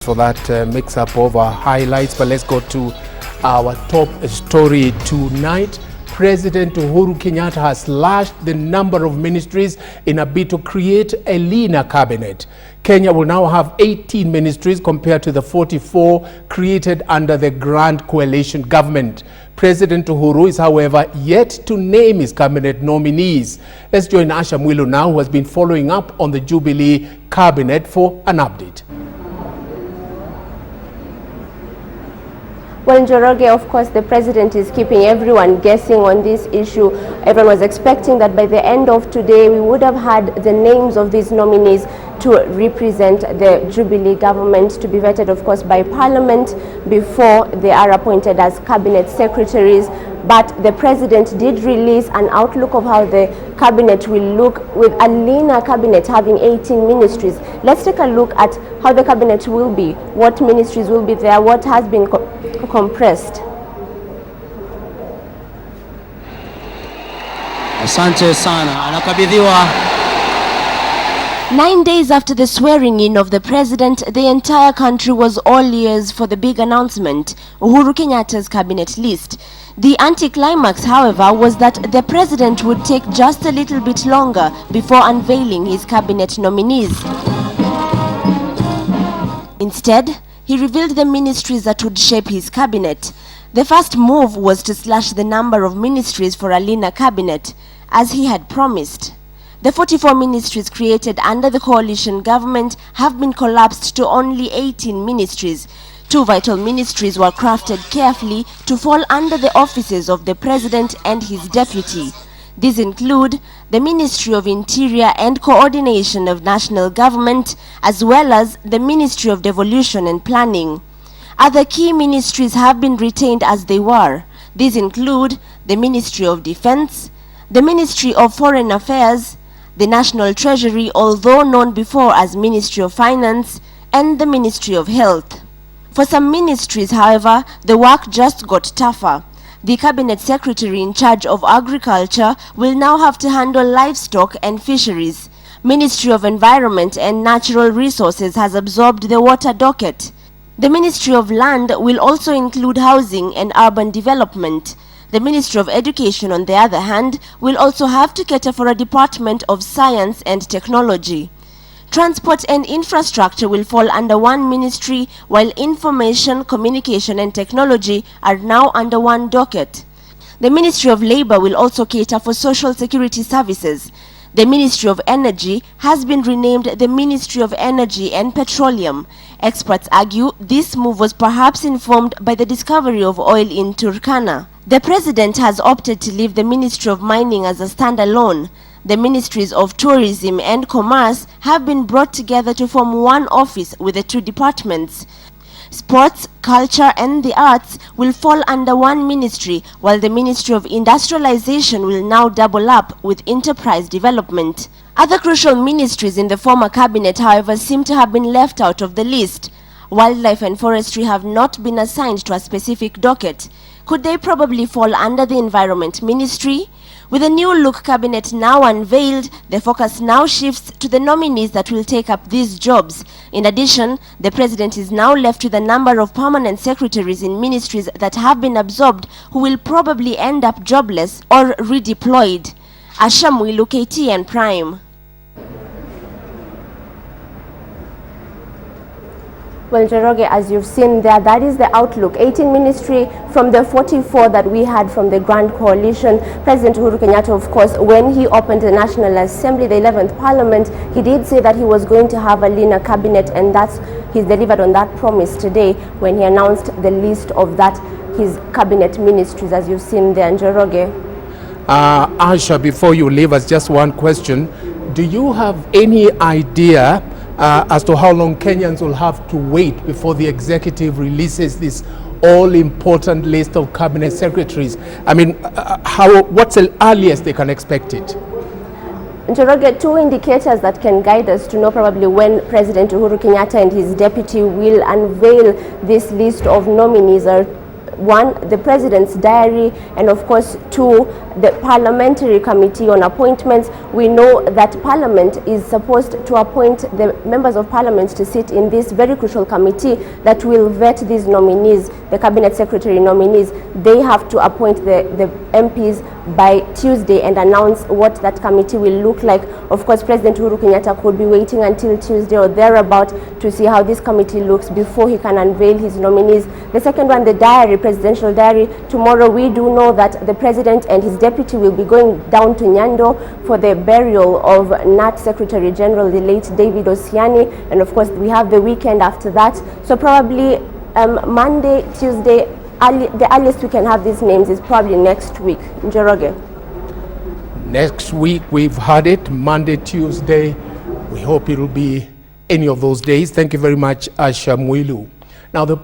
For that mix-up of our highlights, but let's go to our top story tonight. President Uhuru Kenyatta has slashed the number of ministries in a bid to create a leaner cabinet. Kenya will now have 18 ministries compared to the 44 created under the Grand Coalition government. President Uhuru is, however, yet to name his cabinet nominees. Let's join Asha Mwilu now, who has been following up on the Jubilee cabinet, for an update. Well, Njoroge, of course, the president is keeping everyone guessing on this issue. Everyone was expecting that by the end of today, we would have had the names of these nominees to represent the Jubilee government, to be vetted, of course, by Parliament before they are appointed as cabinet secretaries. But the president did release an outlook of how the cabinet will look, with a leaner cabinet having 18 ministries. Let's take a look at how the cabinet will be, what ministries will be there, what has been compressed. Asante sana, anakabidhiwa. 9 days after the swearing-in of the president, the entire country was all ears for the big announcement, Uhuru Kenyatta's cabinet list. The anticlimax, however, was that the president would take just a little bit longer before unveiling his cabinet nominees. Instead, he revealed the ministries that would shape his cabinet. The first move was to slash the number of ministries for a leaner cabinet, as he had promised. The 44 ministries created under the coalition government have been collapsed to only 18 ministries. 2 vital ministries were crafted carefully to fall under the offices of the president and his deputy. These include the Ministry of Interior and Coordination of National Government, as well as the Ministry of Devolution and Planning. Other key ministries have been retained as they were. These include the Ministry of Defense, the Ministry of Foreign Affairs, the National Treasury, although known before as Ministry of Finance, and the Ministry of Health. For some ministries, however, the work just got tougher. The cabinet secretary in charge of agriculture will now have to handle livestock and fisheries. Ministry of Environment and Natural Resources has absorbed the water docket. The Ministry of Land will also include housing and urban development. The Ministry of Education, on the other hand, will also have to cater for a Department of Science and Technology. Transport and Infrastructure will fall under one ministry, while Information, Communication and Technology are now under one docket. The Ministry of Labor will also cater for social security services. The Ministry of Energy has been renamed the Ministry of Energy and Petroleum. Experts argue this move was perhaps informed by the discovery of oil in Turkana. The president has opted to leave the Ministry of Mining as a standalone. The Ministries of Tourism and Commerce have been brought together to form one office with the 2 departments. Sports, Culture and the Arts will fall under one ministry, while the Ministry of Industrialization will now double up with Enterprise Development. Other crucial ministries in the former cabinet, however, seem to have been left out of the list. Wildlife and Forestry have not been assigned to a specific docket. Could they probably fall under the Environment Ministry? With a new look cabinet now unveiled, the focus now shifts to the nominees that will take up these jobs. In addition, the president is now left with a number of permanent secretaries in ministries that have been absorbed, who will probably end up jobless or redeployed. Asha Mwilu, KTN Prime. Well, Njoroge, as you've seen there, that is the outlook. 18 ministry from the 44 that we had from the Grand Coalition. President Uhuru Kenyatta, of course, when he opened the National Assembly, the 11th Parliament, he did say that he was going to have a leaner cabinet, and he's delivered on that promise today when he announced the list of his cabinet ministries, as you've seen there, Njoroge. Asha, before you leave us, just one question. Do you have any idea as to how long Kenyans will have to wait before the executive releases this all-important list of cabinet secretaries? I mean, what's the earliest they can expect it? Njoroge, 2 indicators that can guide us to know probably when President Uhuru Kenyatta and his deputy will unveil this list of nominees are one, the President's diary, and of course, two, the Parliamentary Committee on Appointments. We know that Parliament is supposed to appoint the members of Parliament to sit in this very crucial committee that will vet these nominees, the Cabinet Secretary nominees. They have to appoint the MPs by Tuesday and announce what that committee will look like. Of course, President Uhuru Kenyatta could be waiting until Tuesday or thereabout to see how this committee looks before he can unveil his nominees. The second one, the diary, presidential diary. Tomorrow we do know that the President and his deputy will be going down to Nyando for the burial of NAT Secretary General, the late David Osiani, and of course we have the weekend after that. So probably Monday, Tuesday, the earliest we can have these names is probably next week. Njoroge. Next week, we've had it, Monday, Tuesday. We hope it'll be any of those days. Thank you very much, Asha Mwilu. Now, the